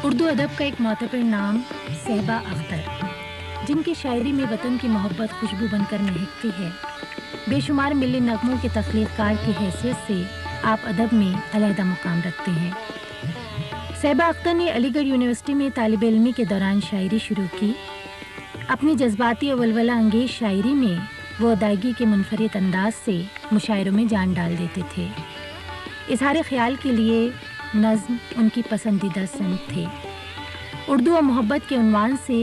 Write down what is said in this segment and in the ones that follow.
اردو ادب کا ایک معتبر نام صہبا اختر، جن کی شاعری میں وطن کی محبت خوشبو بن کر مہکتی ہے۔ بے شمار ملی نغموں کے تخلیق کار کی حیثیت سے آپ ادب میں علیحدہ مقام رکھتے ہیں۔ صہبا اختر نے علی گڑھ یونیورسٹی میں طالب علمی کے دوران شاعری شروع کی۔ اپنی جذباتی اور ولولہ انگیز شاعری میں وہ ادائیگی کے منفرد انداز سے مشاعروں میں جان ڈال دیتے تھے۔ اظہار خیال کے لیے نظم ان کی پسندیدہ صنف تھے۔ اردو و محبت کے عنوان سے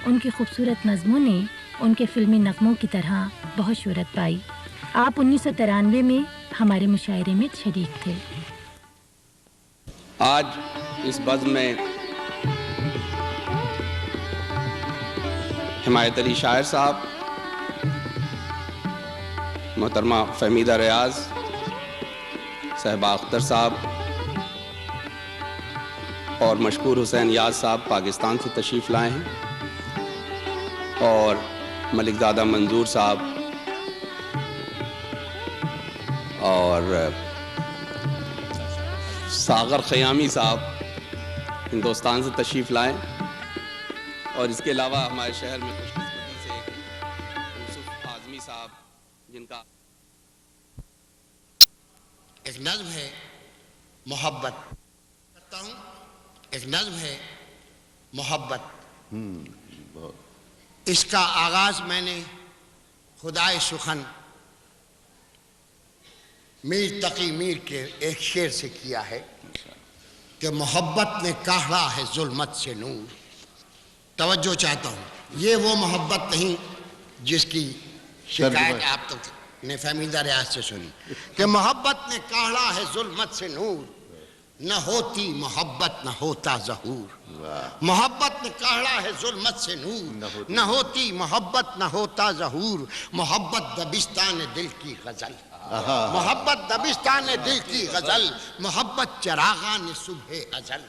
ان کی خوبصورت نظموں نے ان کے فلمی نغموں کی طرح بہت شہرت پائی۔ آپ 1993 میں ہمارے مشاعرے میں شریک تھے۔ آج اس بزم میں حمایت علی شاعر صاحب، محترمہ فہمیدہ ریاض، صہبا اختر صاحب اور مشکور حسین یاز صاحب پاکستان سے تشریف لائے ہیں، اور ملک زادہ منظور صاحب اور ساغر خیامی صاحب ہندوستان سے تشریف لائے، اور اس کے علاوہ ہمارے شہر میں خوش قسمتی سے یوسف اعظمی صاحب، جن کا ایک نظم ہے محبت کرتا ہوں، ایک نظم ہے محبت۔ اس کا آغاز میں نے خدائے سخن میر تقی میر کے ایک شعر سے کیا ہے کہ محبت نے کاڑھا ہے ظلمت سے نور۔ توجہ چاہتا ہوں، یہ وہ محبت نہیں جس کی شکایت آپ تک نے فہمیدہ ریاض سے سنی، کہ محبت نے کاڑھا ہے ظلمت سے نور، نہ ہوتی محبت نہ ہوتا ظہور۔ محبت نے کاڑھا ہے ظلمت سے نور، نہ ہوتی محبت نہ ہوتا ظہور۔ محبت دبستان دل کی غزل، محبت دبستان دل کی غزل، محبت چراغان صبح ازل۔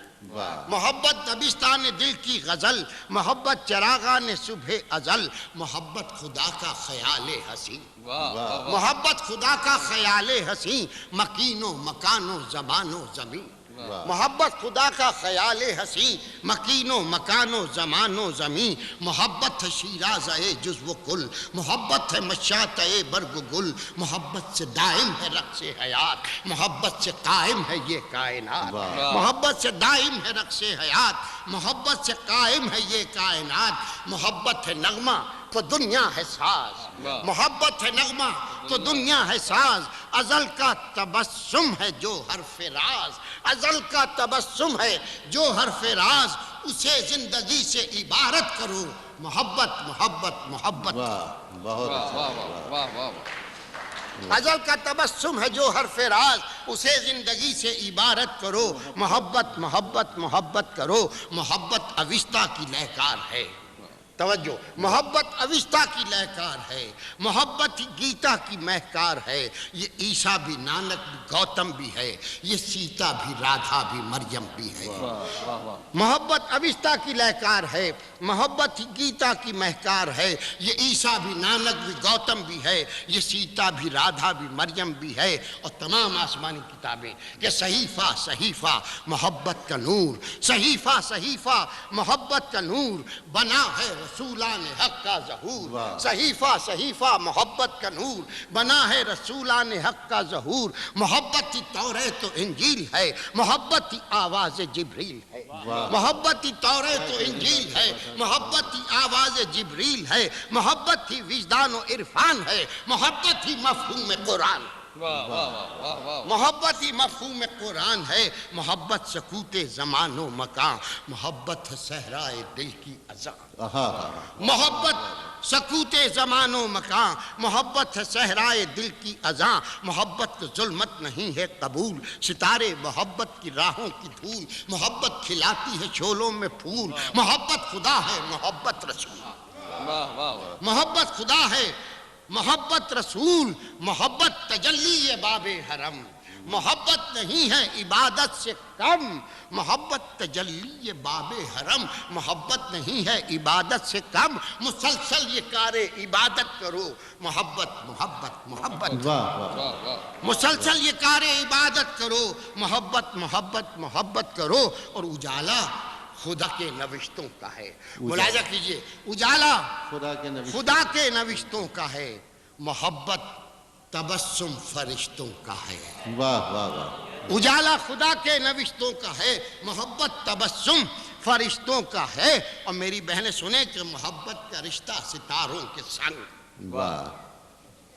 محبت دبستان دل کی غزل، محبت چراغان صبح ازل۔ محبت خدا کا خیال حسین، محبت خدا کا خیال حسین، مکین و مکان و زبان و زمین۔ محبت خدا کا خیال حسین، مکین و مکان و زمان و زمین۔ محبت ہے شیراز جزو و کل، محبت ہے مشاط برگ و گل۔ محبت سے دائم ہے رقص حیات، محبت سے قائم ہے یہ کائنات۔ محبت سے دائم ہے رقص حیات، محبت سے قائم ہے یہ کائنات۔ محبت ہے نغمہ تو دنیا ہے ساز، محبت ہے نغمہ تو دنیا ہے ساز۔ ازل کا تبسم ہے جو حرف راز، ازل کا تبسم ہے جو حرف راز۔ اسے زندگی سے عبارت کرو، محبت محبت محبت۔ ازل کا تبسم ہے جو حرف راز، اسے زندگی سے عبارت کرو، محبت محبت محبت کرو۔ محبت اوستا کی لہکار ہے، توجہ، محبت اوستا کی لہکار ہے، محبت گیتا کی مہکار ہے۔ یہ عیسیٰ بھی نانک بھی گوتم بھی ہے، یہ سیتا بھی رادھا بھی مریم بھی ہے۔ محبت اوستا کی لہکار ہے، محبت گیتا کی مہکار ہے۔ یہ عیسیٰ بھی نانک بھی گوتم بھی ہے، یہ سیتا بھی رادھا بھی مریم بھی ہے۔ اور تمام آسمانی کتابیں کہ صحیفہ صحیفہ محبت کا نور، صحیفہ صحیفہ محبت کا نور، بنا ہے رسولان حق کا ظہور۔ صحیفہ صحیفہ محبت کا نور، بنا ہے رسولان حق کا ظہور۔ محبت توریت و انجیل ہے، محبت آواز جبریل ہے۔ محبت توریت و انجیل ہے، محبت آواز جبریل ہے۔ محبت ہی وجدان و عرفان ہے، محبت ہی مفہوم قرآن۔ محبت ہی مفہوم قرآن ہے، محبت سکوت زمان و مکان، محبت ہے صحرائے دل کی اذان۔ محبت سکوت زمان و مکان، محبت ہے صحرائے دل کی اذان۔ محبت ظلمت نہیں ہے قبول، ستارے محبت کی راہوں کی دھول، محبت کھلاتی ہے شعلوں میں پھول۔ محبت خدا ہے محبت رسول، محبت خدا ہے محبت رسول۔ محبت تجلی باب حرم، محبت نہیں ہے عبادت سے کم، محبت تجلی باب حرم، محبت نہیں ہے عبادت سے کم۔ مسلسل یہ کار عبادت کرو، محبت محبت محبت، مسلسل یہ کار عبادت کرو، محبت محبت محبت کرو۔ اور اجالا خدا کے نوشتوں کا ہے. ملاحظہ کیجئے, اجالا خدا کے نوشتوں کا ہے, محبت تبسم فرشتوں کا ہے. واہ واہ واہ. اجالا خدا کے نوشتوں کا ہے, محبت تبسم فرشتوں کا ہے. اور میری بہنیں سنیں کہ محبت کا رشتہ ستاروں کے سنگ, واہ.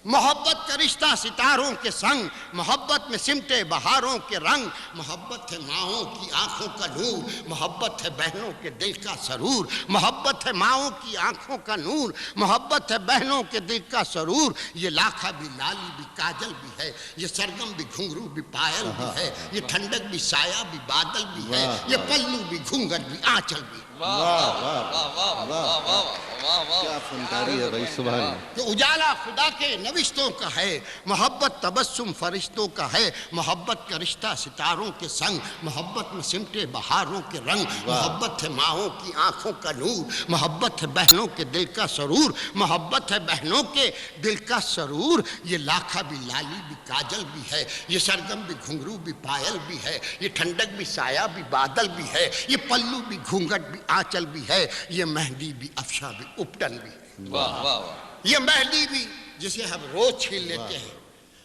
محبت کا رشتہ ستاروں کے سنگ, محبت میں سمٹے بہاروں کے رنگ, محبت ہے ماؤں کی آنکھوں کا نور, محبت ہے بہنوں کے دل کا سرور, محبت ہے ماؤں کی آنکھوں کا نور, محبت ہے بہنوں کے دل کا سرور. یہ لاکھا بھی لالی بھی کاجل بھی ہے, یہ سرگم بھی گھنگرو بھی پائل بھی ہے, یہ ٹھنڈک بھی سایہ بھی بادل بھی ہے, یہ پلو بھی گھونگھٹ بھی آنچل بھی. واہ واہ واہ. کیا فنکاری ہے بھائی, سبحان اللہ. کہ اجالا خدا کے نوشتوں کا ہے, محبت تبسم فرشتوں کا ہے, محبت کا رشتہ ستاروں کے سنگ, محبت میں سمٹے بہاروں کے رنگ, محبت ہے ماؤں کی آنکھوں کا نور, محبت ہے بہنوں کے دل کا سرور, محبت ہے بہنوں کے دل کا سرور. یہ لاکھا بھی لالی بھی کاجل بھی ہے, یہ سرگم بھی گھنگرو بھی پائل بھی ہے, یہ ٹھنڈک بھی سایہ بھی بادل بھی ہے, یہ پلو بھی گھونگھٹ بھی آنچل بھی ہے, یہ مہندی بھی افشاں بھی اپٹن بھی ہے. یہ مہندی بھی جسے ہم روز چھین لیتے ہیں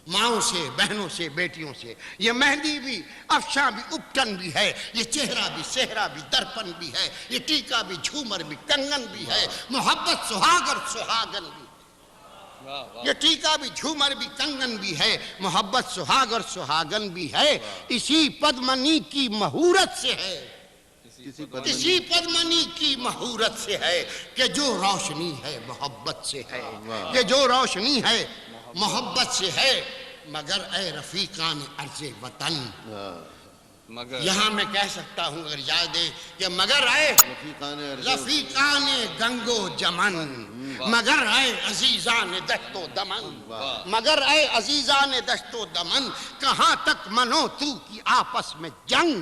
ماؤں سے, بہنوں سے, بیٹیوں سے, یہ مہندی بھی افشاں بھی اپٹن بھی ہے, یہ چہرہ بھی صحرا بھی درپن بھی ہے, یہ ٹیکا بھی جھومر بھی کنگن بھی ہے, محبت سہاگر سہاگن بھی, یہ ٹیکا بھی جھومر بھی کنگن بھی ہے, محبت سہاگر سہاگن بھی ہے. اسی پدمنی کی مہورت سے ہے, اسی پدمنی کی مہورت سے ہے کہ جو روشنی ہے محبت سے ہے, کہ جو روشنی ہے محبت سے ہے. مگر اے رفیقان عرض وطن, یہاں میں کہہ سکتا ہوں اگر اجازت دیں کہ مگر اے رفیقان گنگو جمن, مگر اے عزیزان دشت و دمن, مگر اے عزیزان دشت و دمن, کہاں تک منو تو کی آپس میں جنگ,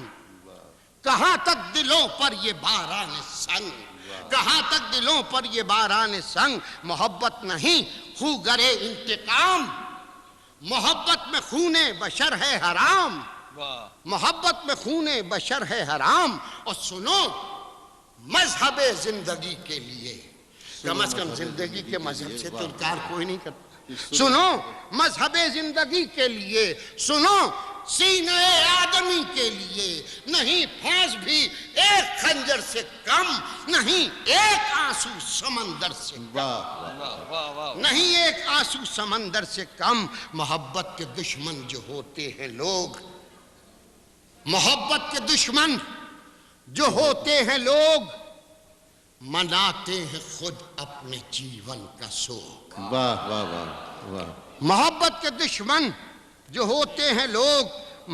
کہاں تک دلوں پر یہ باران سنگ, کہاں تک دلوں پر یہ باران سنگ. محبت نہیں خوگر انتقام, محبت میں خون بشر ہے حرام, محبت میں خون بشر ہے حرام. اور سنو مذہب زندگی کے لیے, کم از کم زندگی کے مذہب سے تو انکار کوئی نہیں کرتا. سنو مذہب زندگی کے لیے, سنو سینہ آدمی کے لیے, نہیں پھانس بھی ایک خنجر سے کم, نہیں ایک آنسو سمندر سے کم, نہیں ایک آنسو سمندر سے کم. محبت کے دشمن جو ہوتے ہیں لوگ, محبت کے دشمن جو ہوتے ہیں لوگ, مناتے ہیں خود اپنے جیون کا سوگ. واہ واہ واہ. محبت کے دشمن جو ہوتے ہیں لوگ,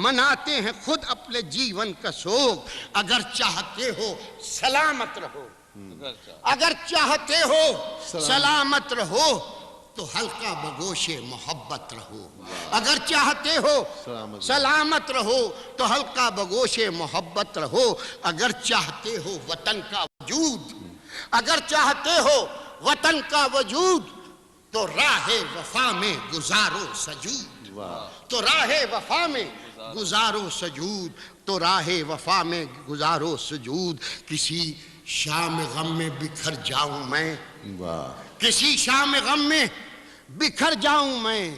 مناتے ہیں خود اپنے جیون کا سوگ. اگر چاہتے ہو سلامت رہو, اگر چاہتے ہو سلامت رہو تو ہلکا بگوش محبت رہو, اگر چاہتے ہو سلامت رہو تو ہلکا بگوش محبت رہو. اگر چاہتے ہو وطن کا وجود, اگر چاہتے ہو وطن کا وجود تو راہ وفا میں گزارو سجود, تو راہ وفا میں گزارو سجود, تو راہ وفا میں گزارو سجود. کسی شام غم میں بکھر جاؤں میں, کسی شام غم میں بکھر جاؤں میں,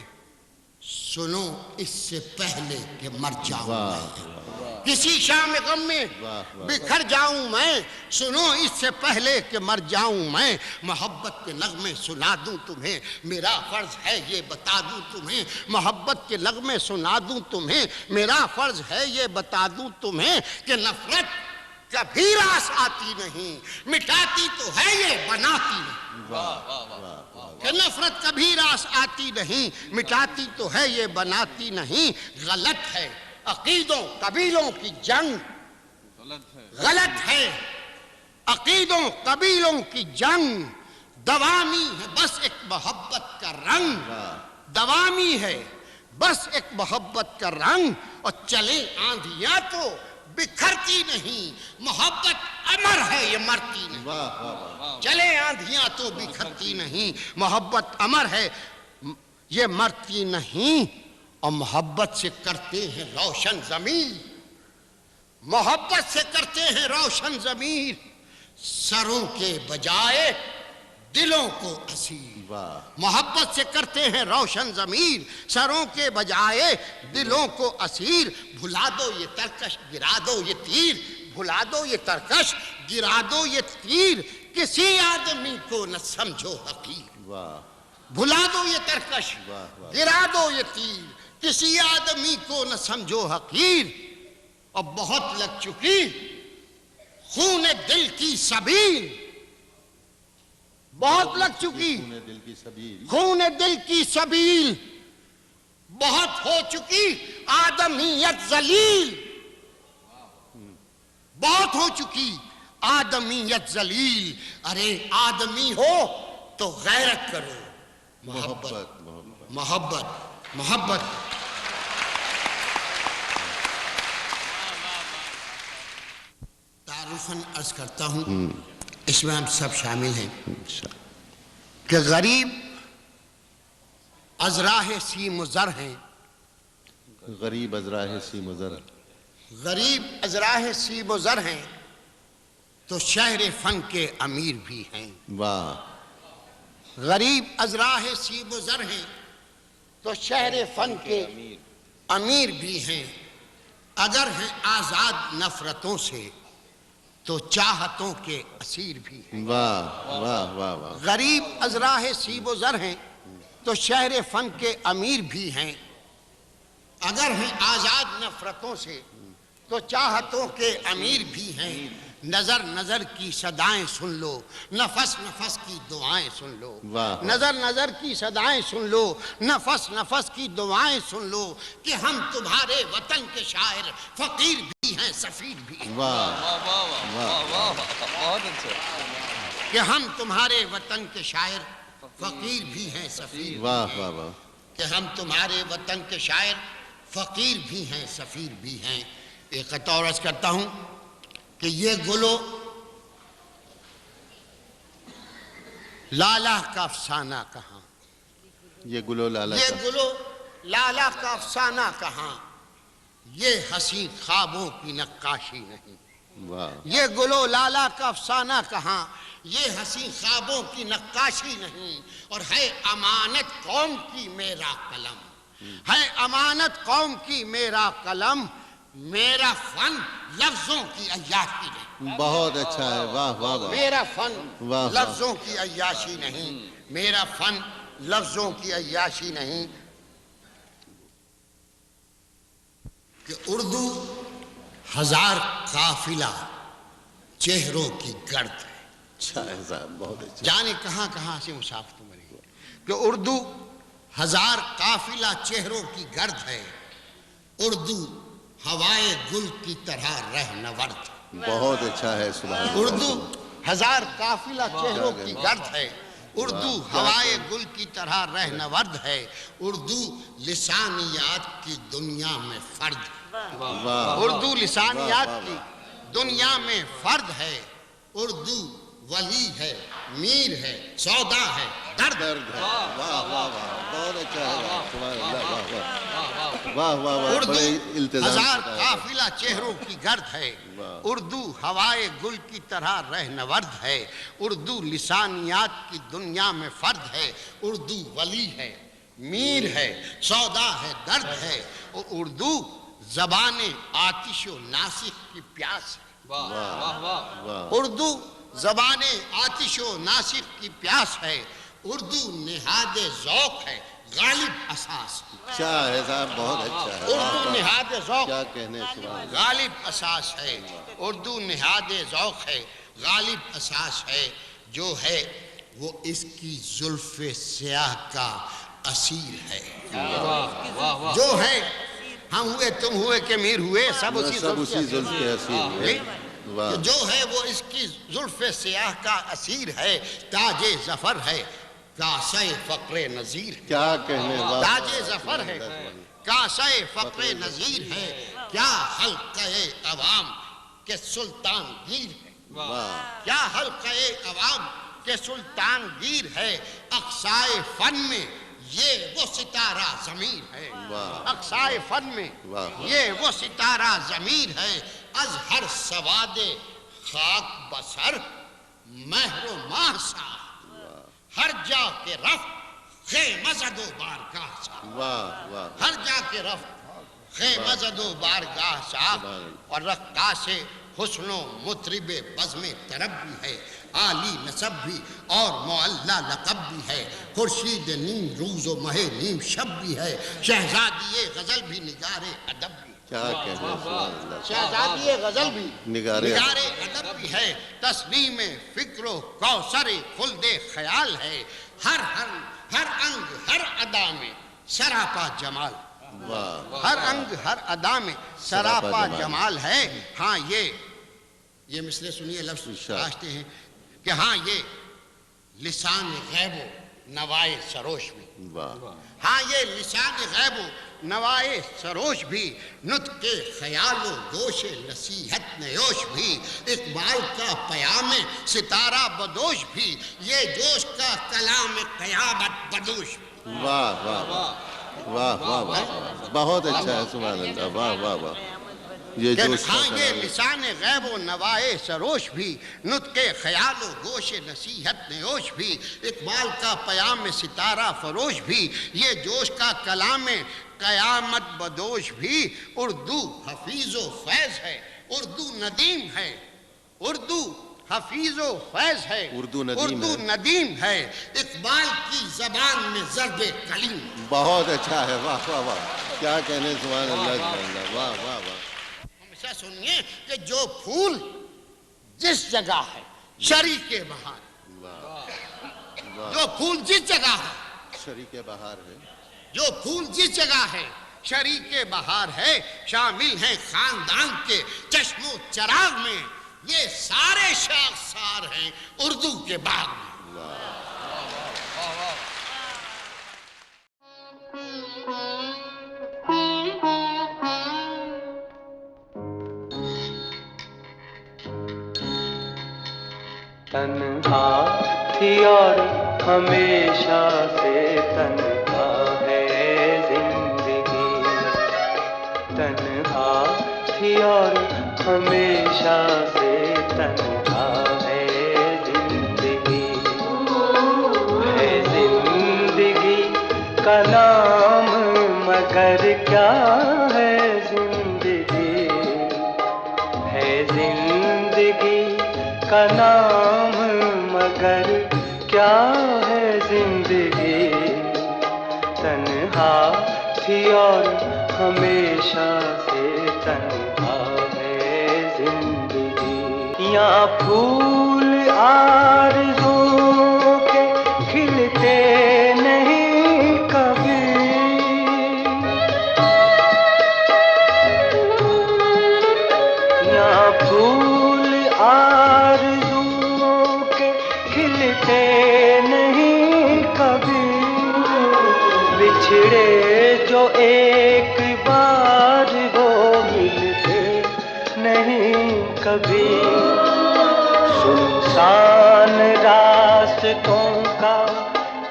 سنو اس سے پہلے کہ مر جاؤں میں. کسی شام غم میں بکھر جاؤں میں, سنو اس سے پہلے کہ مر جاؤں میں. محبت کے نغمے سنا دوں تمہیں, میرا فرض ہے یہ بتا دوں تمہیں, محبت کے نغمے سنا دوں تمہیں, میرا فرض ہے یہ بتا دوں تمہیں کہ نفرت کبھی راس آتی نہیں, مٹاتی تو ہے یہ بناتی نہیں. کہ نفرت کبھی راس آتی نہیں, مٹاتی تو ہے یہ بناتی نہیں. غلط ہے عقیدوں قبیلوں کی جنگ, غلط ہے عقیدوں قبیلوں کی جنگ. دوامی ہے بس ایک محبت کا رنگ, دوامی ہے بس ایک محبت کا رنگ. اور چلیں آندھیاں تو بکھرتی نہیں, محبت امر ہے یہ مرتی نہیں. چلیں آندھیاں تو بکھرتی نہیں, محبت امر ہے یہ مرتی نہیں. اور محبت سے کرتے ہیں روشن زمین, محبت سے کرتے ہیں روشن ضمیر سروں کے بجائے دلوں کو اسیر محبت سے کرتے ہیں روشن ضمیر سروں کے بجائے دلوں کو اسیر بھلا دو یہ ترکش گرا دو یہ تیر بھلا دو یہ ترکش گرا دو یہ تیر کسی آدمی کو نہ سمجھو حقیر بھلا دو یہ ترکش گرا دو یہ تیر کسی آدمی کو نہ سمجھو حقیر اور بہت لگ چکی خون دل کی سبیل بہت لگ چکی خون دل کی سبیل بہت ہو چکی آدمیت ذلیل بہت ہو چکی آدمیت ذلیل ارے آدمی ہو تو غیرت کرو محبت محبت محبت تعارفاً عرض کرتا ہوں اس میں ہم سب شامل ہیں کہ غریب از راہ سیم و زر ہیں غریب از راہ سیم و زر غریب از راہ سیم و زر ہیں تو شہر فن کے امیر بھی ہیں غریب از راہ سیم و زر ہیں تو شہر فن کے امیر بھی ہیں اگر ہیں آزاد نفرتوں سے تو چاہتوں کے اسیر بھی ہیں غریب از راہ سیم و زر ہیں تو شہر فن کے امیر بھی ہیں اگر ہیں آزاد نفرتوں سے تو چاہتوں کے امیر بھی ہیں نظر نظر کی صدائیں سن لو نفس نفس کی دعائیں سن لو نظر نظر کی صدائیں سن لو نفس نفس کی دعائیں سن لو کہ ہم تمہارے وطن کے شاعر فقیر بھی ہیں سفیر بھی ہیں کہ ہم تمہارے وطن کے شاعر فقیر بھی ہیں سفیر بھی ہیں کہ ہم تمہارے وطن کے شاعر فقیر بھی ہیں سفیر بھی ہیں ایک قطع عرض کرتا ہوں کہ یہ گلو لالا کا افسانہ کہاں یہ گلو لالا کا افسانہ کہاں یہ حسین خوابوں کی نقاشی نہیں یہ گلو لالا کا افسانہ کہاں یہ حسین خوابوں کی نقاشی نہیں اور ہے امانت قوم کی میرا قلم ہے امانت قوم کی میرا قلم میرا فن لفظوں کی عیاشی نہیں بہت اچھا ہے واہ واہ میرا فن لفظوں کی عیاشی نہیں میرا فن لفظوں کی عیاشی نہیں کہ اردو ہزار قافلہ چہروں کی گرد ہے اچھا ہے صاحب بہت اچھا جانے کہاں کہاں سے مسافت مرے کہ اردو ہزار قافلہ چہروں کی گرد ہے اردو ہوائے گل کی طرح رہنورد بہت اچھا ہے سبحان اللہ اردو ہزار قافلہ چہروں کی گرد ہے اردو ہوائے گل کی طرح رہنورد ہے اردو لسانیات کی دنیا میں فرد اردو لسانیات کی دنیا میں فرد ہے اردو ولی ہے میر ہے سودا ہے درد ہے واہ واہ واہ بہت اچھا ہے سبحان اللہ واہ واہ واہ اردو ہزار قافلہ چہروں کی گرد ہے اردو ہوائے گل کی طرح رہنورد ہے اردو لسانیات کی دنیا میں فرد ہے اردو ولی ہے میر ہے سودا ہے درد ہے اور اردو زبان آتش و ناسخ کی پیاس ہے اردو زبان آتش و ناسخ کی پیاس ہے اردو نہاد ذوق ہے غالب اساس اچھا ہے صاحب بہت اچھا ہے اردو نہاد ذوق کیا کہنے غالب اساس ہے اردو نہاد ذوق ہے غالب اساس ہے جو ہے وہ اس کی زلف سیاہ کا اسیر ہے جو ہے ہم ہوئے تم ہوئے کہ میر ہوئے سب اسی زلف کے اسیر ہے جو ہے وہ اس کی زلف سیاہ کا اسیر ہے تاج ظفر ہے کاسہ فقر نظیر ہے کیا کہنے تاج ظفر ہے کاسہ فقر نظیر ہے کیا حلقہ عوام کے سلطان گیر ہے کیا حلقہ عوام کے سلطان گیر ہے اقصائے فن میں یہ وہ ستارہ ضمیر ہے اقصائے فن میں یہ وہ ستارہ ضمیر ہے از ہر سواد خاک بسر مہر و ماہ سا ہر جا کے رفت خیمہ زد و بارگاہ سا واہ واہ ہر جا کے رفت خیمہ زد و بارگاہ سا اور رقاص حسن و مطرب بزم طرب بھی ہے عالی نسب بھی اور معلی لقب بھی ہے خورشید نیم روز و مہ نیم شب بھی ہے شہزادی غزل بھی نگار ادب بھی کیا کہنے سبحان اللہ شہزادی غزل بھی نگار ادب بھی ہے تسلیم فکر و کوثر خلد خیال ہے ہر انگ ہر ادا میں سراپا جمال واہ ہر انگ ہر ادا میں سراپا جمال ہے ہاں یہ مصرع سنیے لفظ آشتے ہیں کہ ہاں یہ لسان غیب و نوائے سروش بھی ہاں یہ لسان غیب و نوائے سروش بھی نطق خیال و گوش نصیحت نیوش بھی اقبال کا پیام ستارہ بدوش بھی یہ جوش کا کلام قیامت بدوش بھی واہ واہ واہ واہ واہ بہت اچھا ہے سبحان اللہ واہ واہ واہ یہ جوش کا ہاں یہ کلام لسان غیب و نوائے سروش بھی نطق خیال و گوش نصیحت نیوش بھی اقبال کا پیام ستارہ فروش بھی یہ جوش کا کلام قیامت بدوش بھی اردو حفیظ و فیض ہے اردو ندیم ہے اردو حفیظ و فیض ہے اردو ندیم ہے اقبال کی زبان میں ضرب کلیم بہت اچھا ہے واہ واہ واہ کیا کہنے سبحان اللہ سبحان اللہ واہ واہ واہ ہمیشہ سنیے کہ جو پھول جس جگہ ہے شریک بہار جو پھول جس جگہ ہے شریک بہار ہے جو پھول جس جگہ ہے شریک بہار ہے شامل ہیں خاندان کے چشم و چراغ میں یہ سارے شاخسار ہیں اردو کے باغ میں تنہا تھی اور ہمیشہ سے تنہا ہے زندگی تنہا تھی اور ہمیشہ سے تنہا ہے زندگی کا نام مگر کیا ہے زندگی ہے زندگی کا نام مگر کیا ہے زندگی تنہا تھی اور ہمیشہ سے تنہا ہے زندگی یہاں پھول آرزو کے کھلتے نہیں کبھی یہاں پھول آرزو کے کھلتے نہیں کبھی بچھڑے جو ایک بار وہ ملتے نہیں کبھی سنسان راستوں کا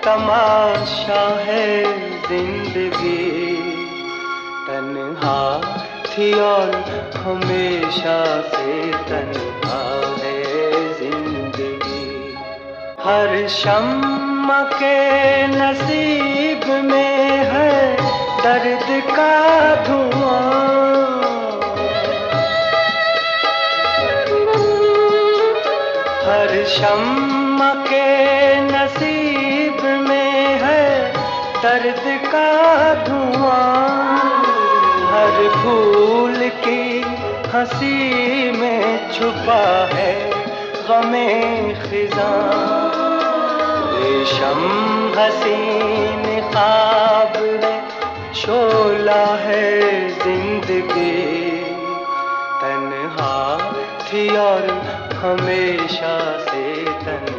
تماشا ہے زندگی تنہا تھی اور ہمیشہ سے تنہا ہے زندگی ہر شمع کے نصیب میں ہے درد کا دھواں ہر شمع کے نصیب میں ہے درد کا دھواں ہر پھول کی ہنسی میں چھپا ہے غم خزاں ریشم حسین خواب میں شعلہ ہے زندگی تنہا تھی اور ہمیشہ سے تنہا